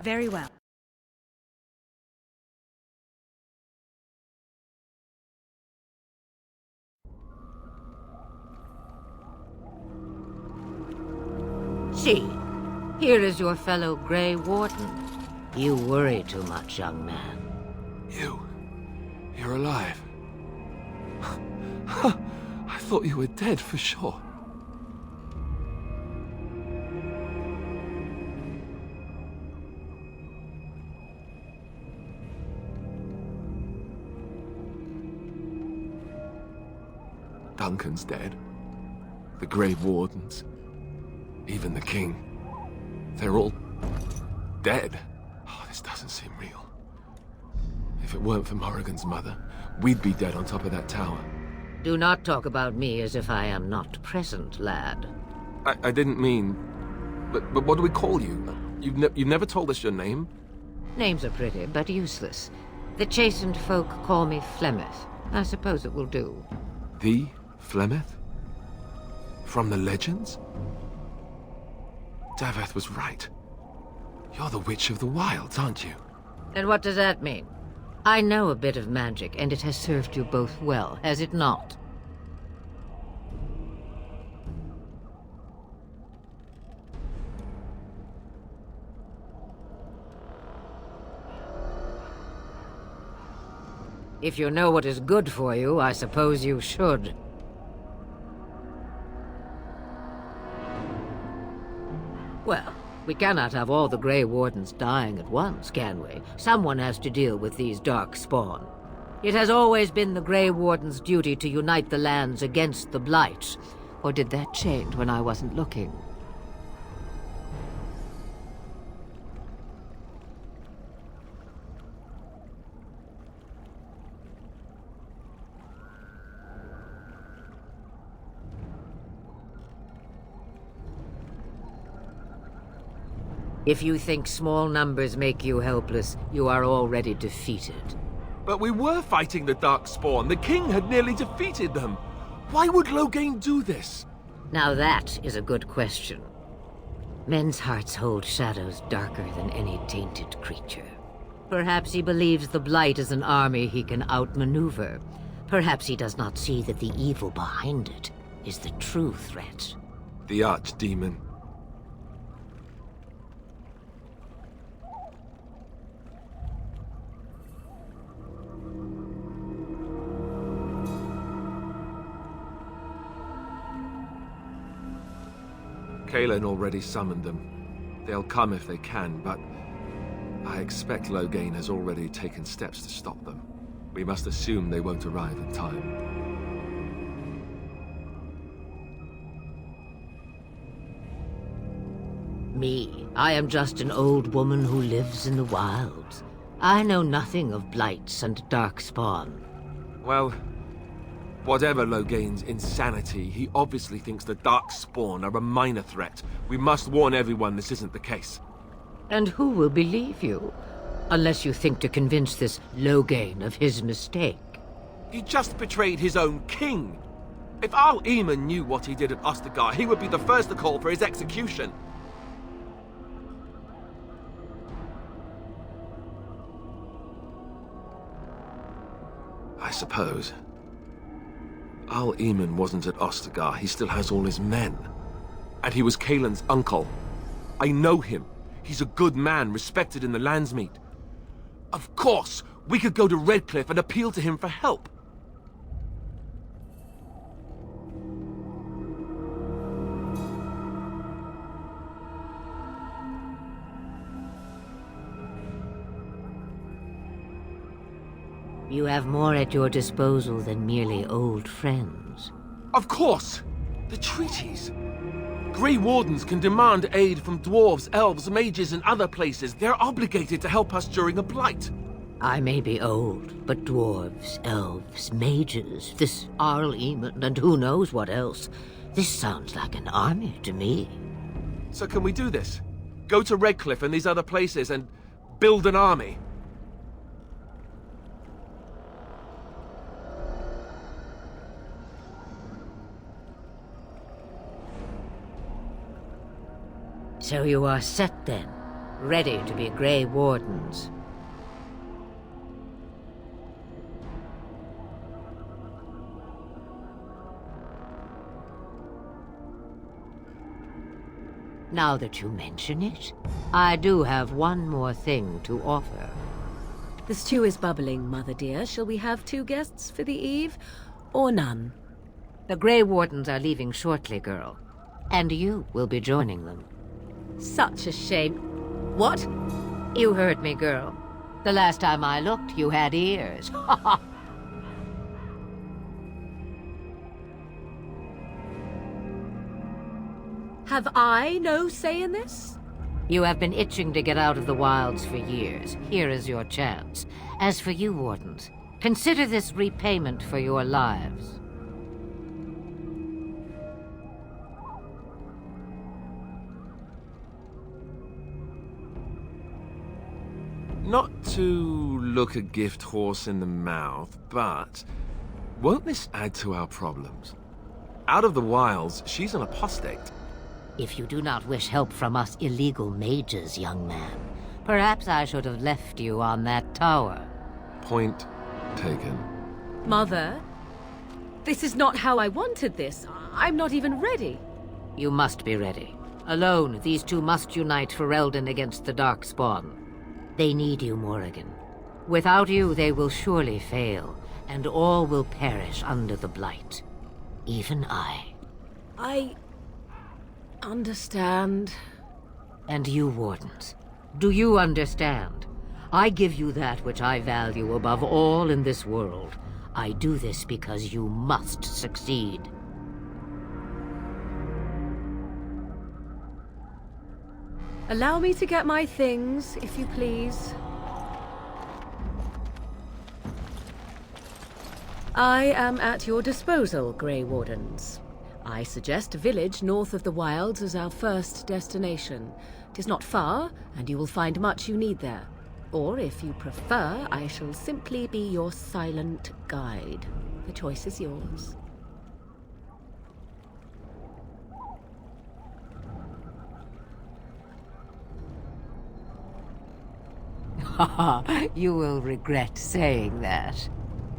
Very well. See, here is your fellow Grey Warden. You worry too much, young man. You're alive. I thought you were dead for sure. Duncan's dead. The Grey Wardens. Even the King. They're all dead. Oh, this doesn't seem real. If it weren't for Morrigan's mother, we'd be dead on top of that tower. Do not talk about me as if I am not present, lad. I didn't mean... But what do we call you? You've never told us your name? Names are pretty, but useless. The chastened folk call me Flemeth. I suppose it will do. The Flemeth? From the legends? Daveth was right. You're the Witch of the Wilds, aren't you? And what does that mean? I know a bit of magic, and it has served you both well, has it not? If you know what is good for you, I suppose you should. Well, we cannot have all the Grey Wardens dying at once, can we? Someone has to deal with these dark spawn. It has always been the Grey Warden's duty to unite the lands against the Blight. Or did that change when I wasn't looking? If you think small numbers make you helpless, you are already defeated. But we were fighting the Darkspawn. The King had nearly defeated them. Why would Loghain do this? Now that is a good question. Men's hearts hold shadows darker than any tainted creature. Perhaps he believes the Blight is an army he can outmaneuver. Perhaps he does not see that the evil behind it is the true threat. The Archdemon. Kaelin already summoned them. They'll come if they can, but I expect Loghain has already taken steps to stop them. We must assume they won't arrive in time. Me, I am just an old woman who lives in the wilds. I know nothing of blights and darkspawn. Well, whatever Loghain's insanity, he obviously thinks the Darkspawn are a minor threat. We must warn everyone this isn't the case. And who will believe you? Unless you think to convince this Loghain of his mistake. He just betrayed his own king. If Al-Eamon knew what he did at Ostagar, he would be the first to call for his execution. I suppose. Al-Eamon wasn't at Ostagar. He still has all his men. And he was Kaelin's uncle. I know him. He's a good man, respected in the Landsmeet. Of course, we could go to Redcliffe and appeal to him for help. You have more at your disposal than merely old friends. Of course! The treaties! Grey Wardens can demand aid from dwarves, elves, mages, and other places. They're obligated to help us during a blight. I may be old, but dwarves, elves, mages, this Al-Eamon, and who knows what else. This sounds like an army to me. So can we do this? Go to Redcliffe and these other places and build an army? So you are set then. ready to be Grey Wardens. Now that you mention it, I do have one more thing to offer. The stew is bubbling, Mother dear. Shall we have 2 guests for the eve, or none? The Grey Wardens are leaving shortly, girl. And you will be joining them. Such a shame. What? You heard me, girl. The last time I looked, you had ears. Have I no say in this? You have been itching to get out of the wilds for years. Here is your chance. As for you, Wardens, consider this repayment for your lives. Not to look a gift horse in the mouth, but won't this add to our problems? Out of the wilds, she's an apostate. If you do not wish help from us illegal mages, young man, perhaps I should have left you on that tower. Point taken. Mother, this is not how I wanted this. I'm not even ready. You must be ready. Alone, these two must unite for Eldon against the Darkspawn. They need you, Morrigan. Without you, they will surely fail, and all will perish under the Blight. Even I. I understand. And you, Wardens, do you understand? I give you that which I value above all in this world. I do this because you must succeed. Allow me to get my things, if you please. I am at your disposal, Grey Wardens. I suggest a village north of the wilds as our first destination. It is not far, and you will find much you need there. Or, if you prefer, I shall simply be your silent guide. The choice is yours. You will regret saying that.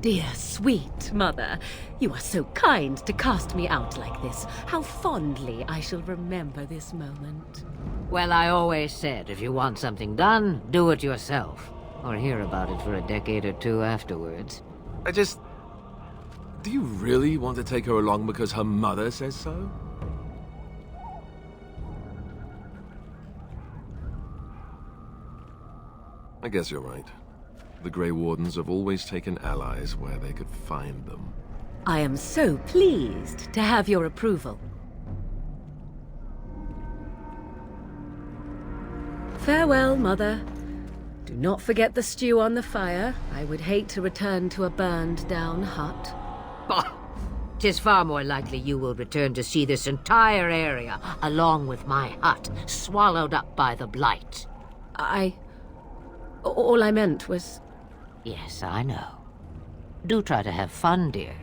Dear, sweet mother, you are so kind to cast me out like this. How fondly I shall remember this moment. Well, I always said, if you want something done, do it yourself. Or hear about it for a decade or two afterwards. Do you really want to take her along because her mother says so? I guess you're right. The Grey Wardens have always taken allies where they could find them. I am so pleased to have your approval. Farewell, Mother. Do not forget the stew on the fire. I would hate to return to a burned-down hut. Bah! 'Tis far more likely you will return to see this entire area, along with my hut, swallowed up by the Blight. All I meant was... Yes, I know. Do try to have fun, dear.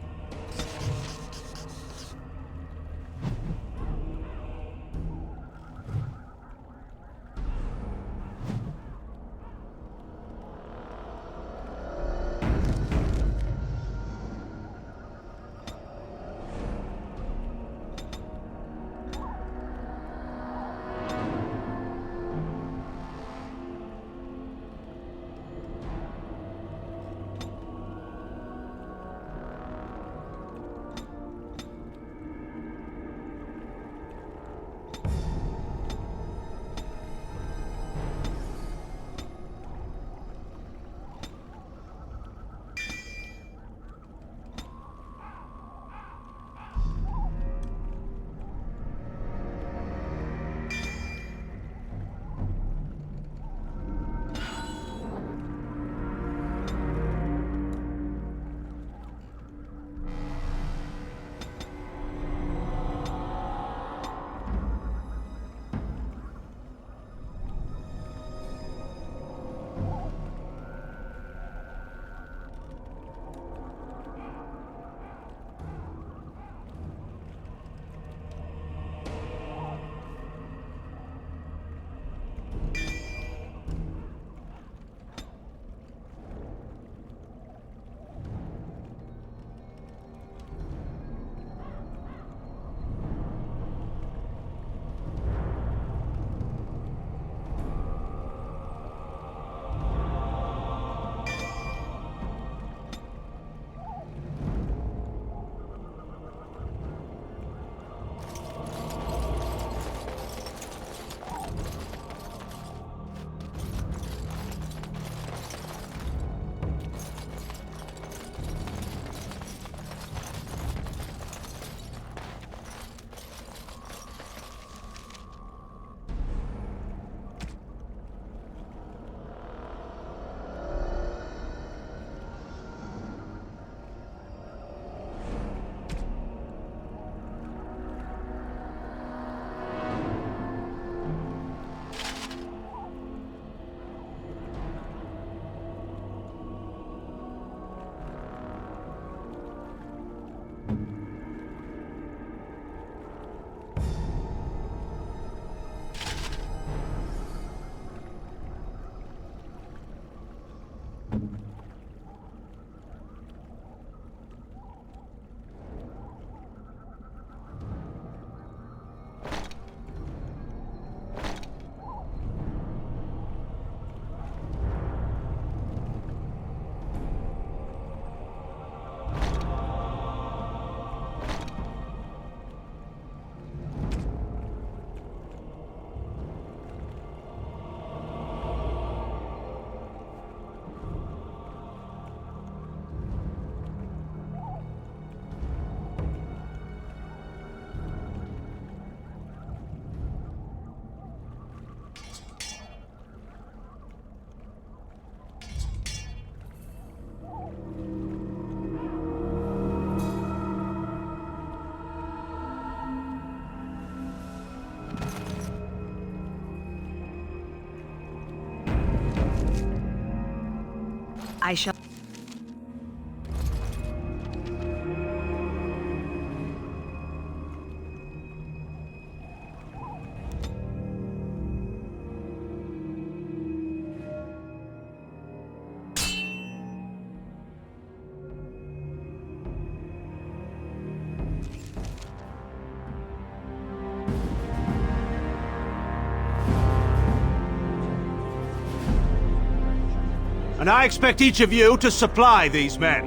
I shall... And I expect each of you to supply these men.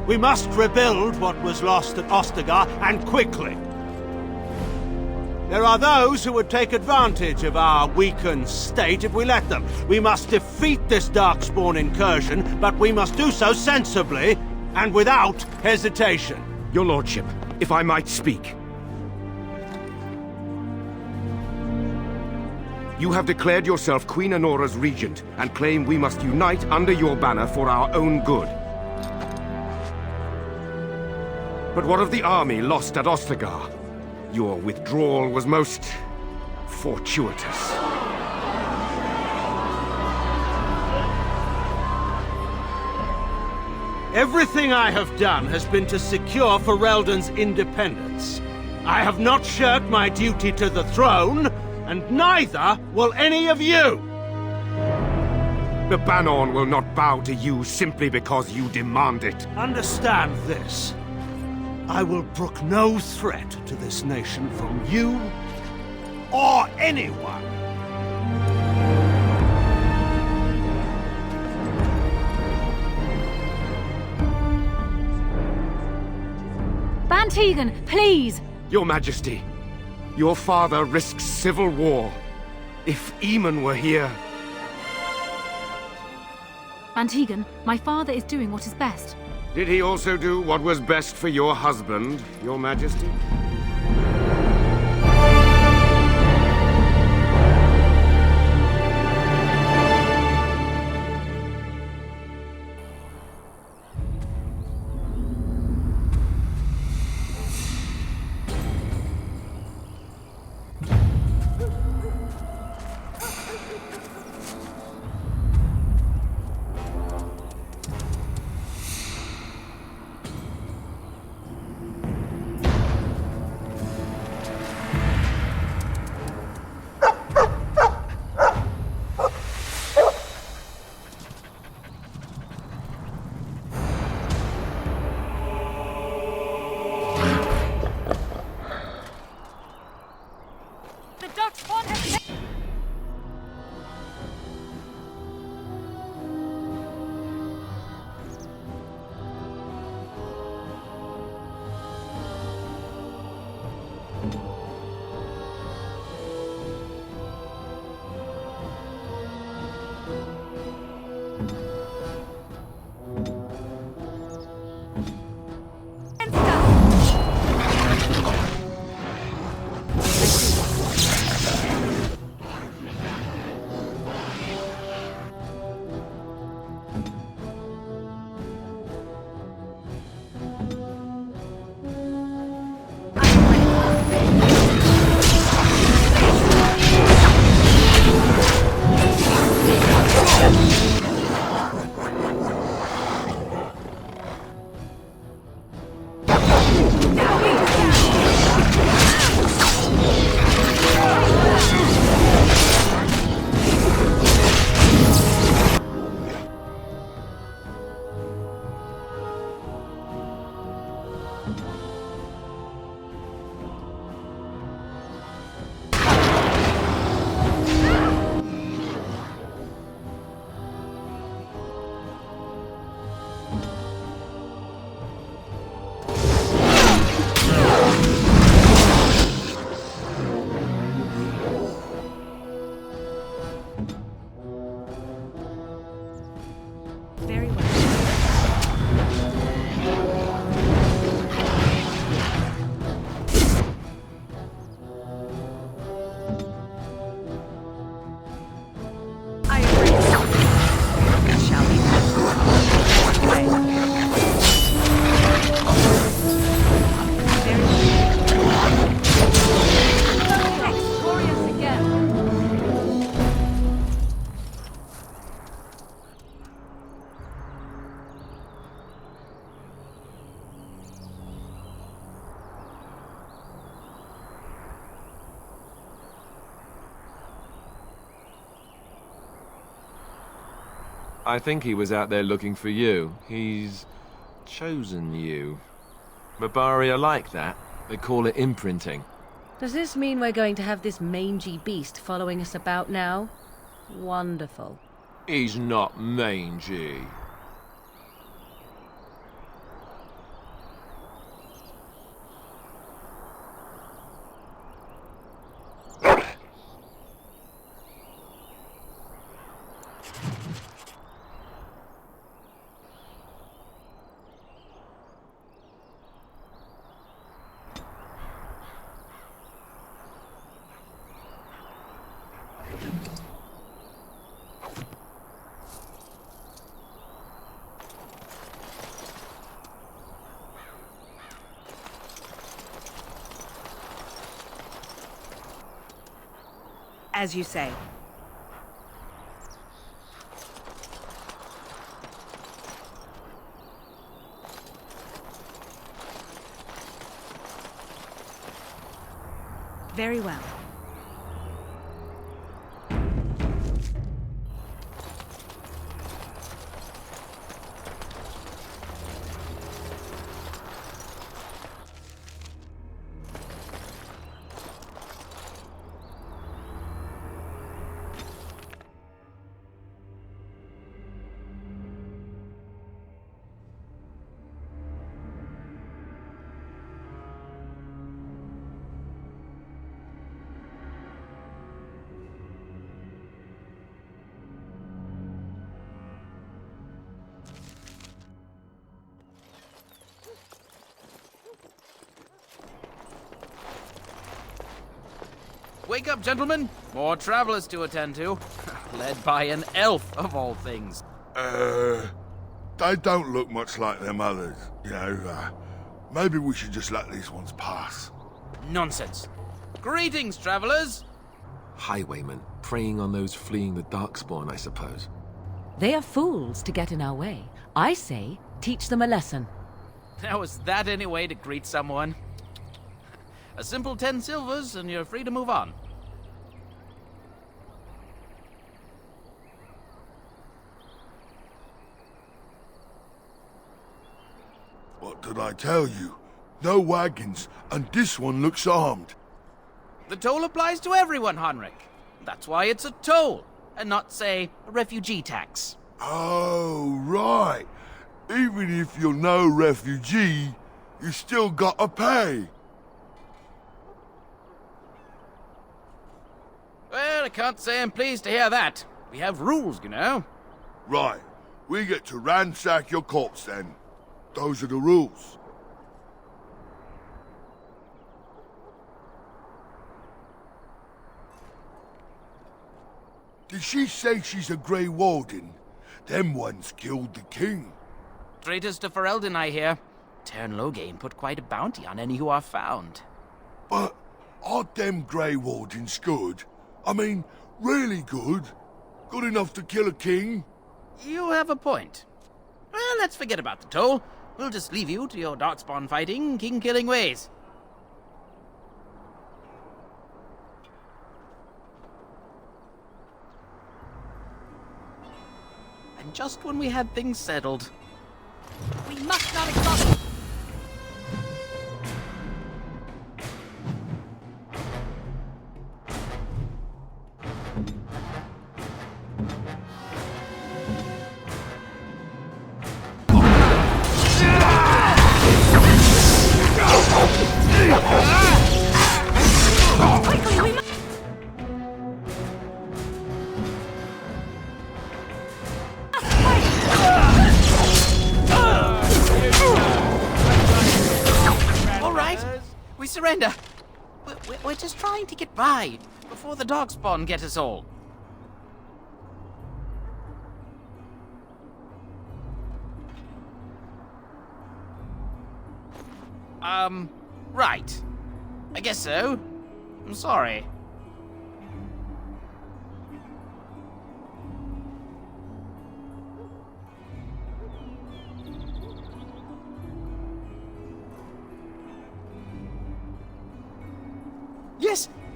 We must rebuild what was lost at Ostagar, and quickly. There are those who would take advantage of our weakened state if we let them. We must defeat this Darkspawn incursion, but we must do so sensibly and without hesitation. Your Lordship, if I might speak. You have declared yourself Queen Honora's regent, and claim we must unite under your banner for our own good. But what of the army lost at Ostagar? Your withdrawal was most... fortuitous. Everything I have done has been to secure Ferelden's independence. I have not shirked my duty to the throne, and neither will any of you! The Banon will not bow to you simply because you demand it. Understand this. I will brook no threat to this nation from you or anyone. Bantegan, please! Your Majesty, your father risks civil war. If Eamon were here... Bantegan, my father is doing what is best. Did he also do what was best for your husband, Your Majesty? I think he was out there looking for you. He's chosen you. Mabari are like that. They call it imprinting. Does this mean we're going to have this mangy beast following us about now? Wonderful. He's not mangy. As you say. Very well. Wake up, gentlemen! More travelers to attend to. Led by an elf, of all things. They don't look much like them others, you know. Maybe we should just let these ones pass. Nonsense. Greetings, travelers! Highwaymen, preying on those fleeing the Darkspawn, I suppose. They are fools to get in our way. I say, teach them a lesson. Now, is that any way to greet someone? A simple 10 silvers, and you're free to move on. What did I tell you? No wagons, and this one looks armed. The toll applies to everyone, Henrik. That's why it's a toll, and not, say, a refugee tax. Oh, right. Even if you're no refugee, you still gotta pay. Well, I can't say I'm pleased to hear that. We have rules, you know. Right. We get to ransack your corpse then. Those are the rules. Did she say she's a Grey Warden? Them ones killed the king. Traitors to Ferelden, I hear. Tern Loghain put quite a bounty on any who are found. But aren't them Grey Wardens good? I mean, really good? Good enough to kill a king? You have a point. Well, let's forget about the toll. We'll just leave you to your darkspawn fighting, king-killing ways. And just when we had things settled... We must not exhaust... Surrender. We're just trying to get by before the darkspawn get us all. Right. I guess so. I'm sorry.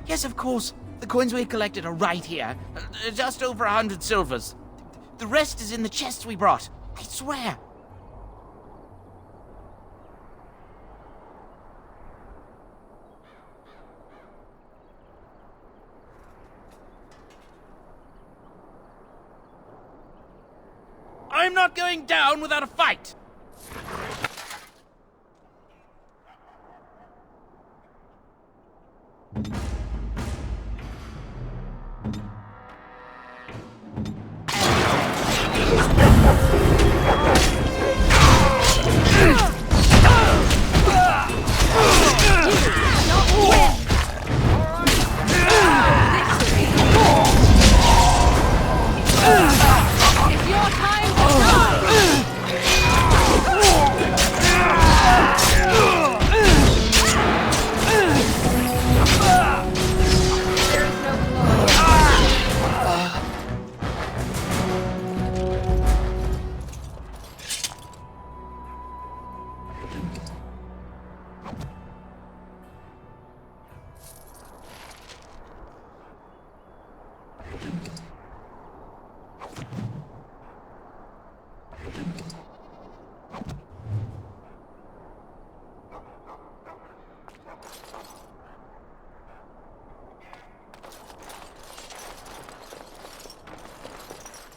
Yes, of course. The coins we collected are right here. Just over 100 silvers. The rest is in the chests we brought. I swear. I'm not going down without a fight!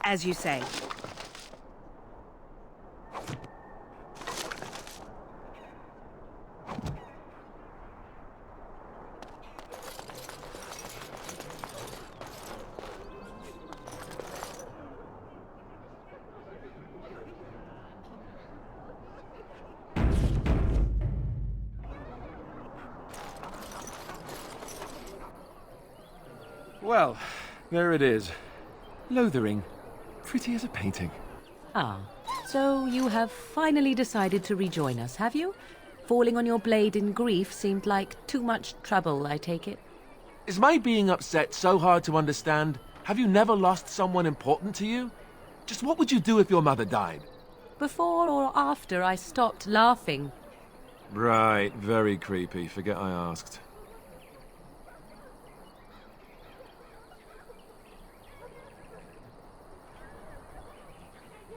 As you say. Well, there it is. Lothering. Pretty as a painting. Ah, so you have finally decided to rejoin us, have you? Falling on your blade in grief seemed like too much trouble, I take it. Is my being upset so hard to understand? Have you never lost someone important to you? Just what would you do if your mother died? Before or after I stopped laughing. Right, very creepy. Forget I asked.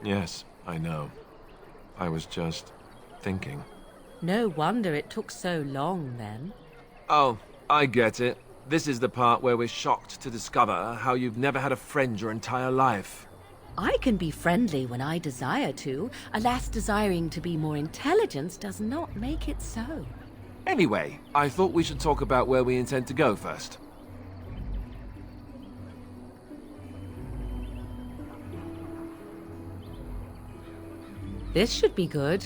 Yes, I know. I was just thinking. No wonder it took so long, then. Oh, I get it. This is the part where we're shocked to discover how you've never had a friend your entire life. I can be friendly when I desire to. Alas, desiring to be more intelligent does not make it so. Anyway, I thought we should talk about where we intend to go first. This should be good.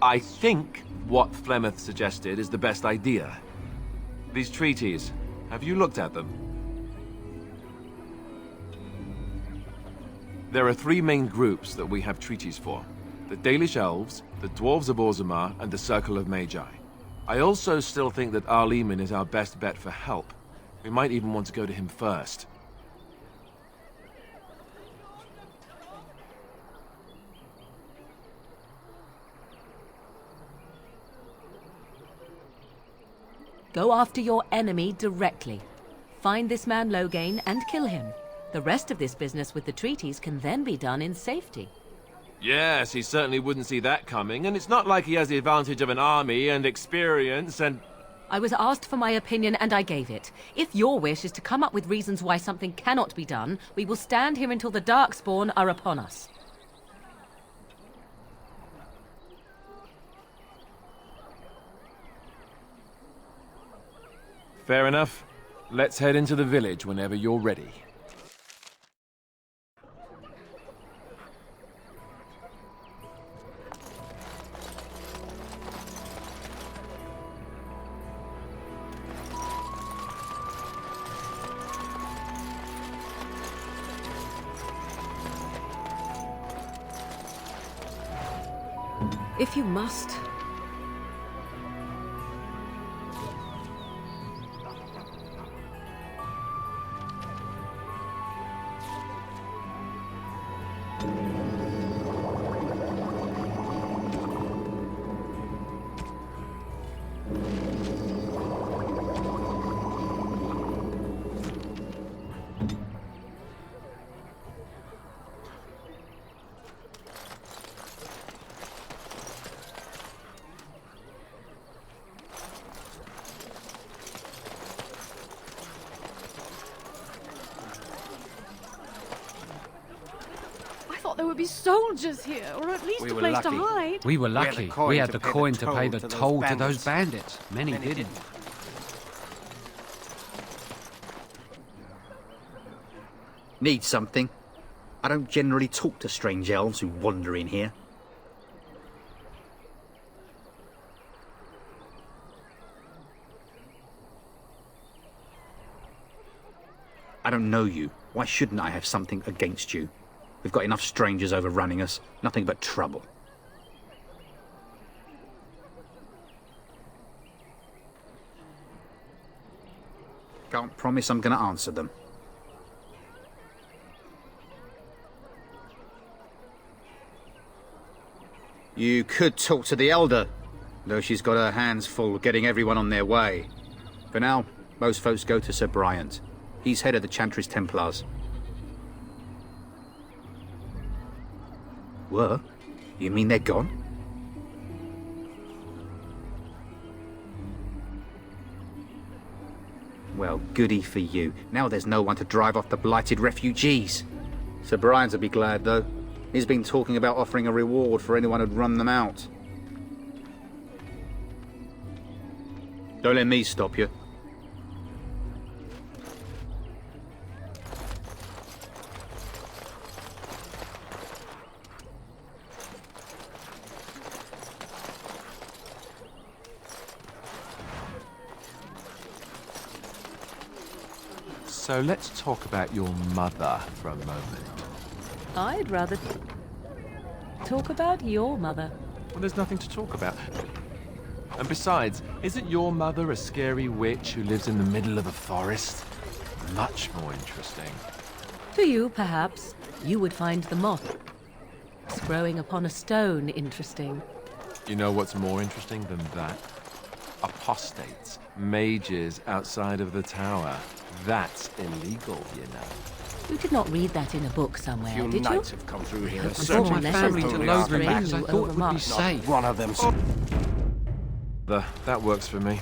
I think what Flemeth suggested is the best idea. These treaties, have you looked at them? There are three main groups that we have treaties for. The Dalish Elves, the Dwarves of Orzammar, and the Circle of Magi. I also still think that Arleman is our best bet for help. We might even want to go to him first. Go after your enemy directly. Find this man Loghain and kill him. The rest of this business with the treaties can then be done in safety. Yes, he certainly wouldn't see that coming, and it's not like he has the advantage of an army and experience and... I was asked for my opinion and I gave it. If your wish is to come up with reasons why something cannot be done, we will stand here until the Darkspawn are upon us. Fair enough. Let's head into the village whenever you're ready. If you must. thought there would be soldiers here, or at least a place to hide. We were lucky. We had the coin to pay the toll to those bandits. Many didn't. Need something? I don't generally talk to strange elves who wander in here. I don't know you. Why shouldn't I have something against you? We've got enough strangers overrunning us. Nothing but trouble. Can't promise I'm going to answer them. You could talk to the Elder, though she's got her hands full getting everyone on their way. For now, most folks go to Sir Bryant. He's head of the Chantry's Templars. What? You mean they're gone? Well, goody for you. Now there's no one to drive off the blighted refugees. Sir Bryant will be glad, though. He's been talking about offering a reward for anyone who'd run them out. Don't let me stop you. So let's talk about your mother for a moment. I'd rather talk about your mother. Well, there's nothing to talk about. And besides, isn't your mother a scary witch who lives in the middle of a forest? Much more interesting. To you, perhaps, you would find the moss growing upon a stone interesting. You know what's more interesting than that? Apostates, mages outside of the tower. That's illegal, you know. You did not read that in a book somewhere, did you? Knights have come through here. Brought my family to Lothering because I thought it would be safe. One of them. That works for me.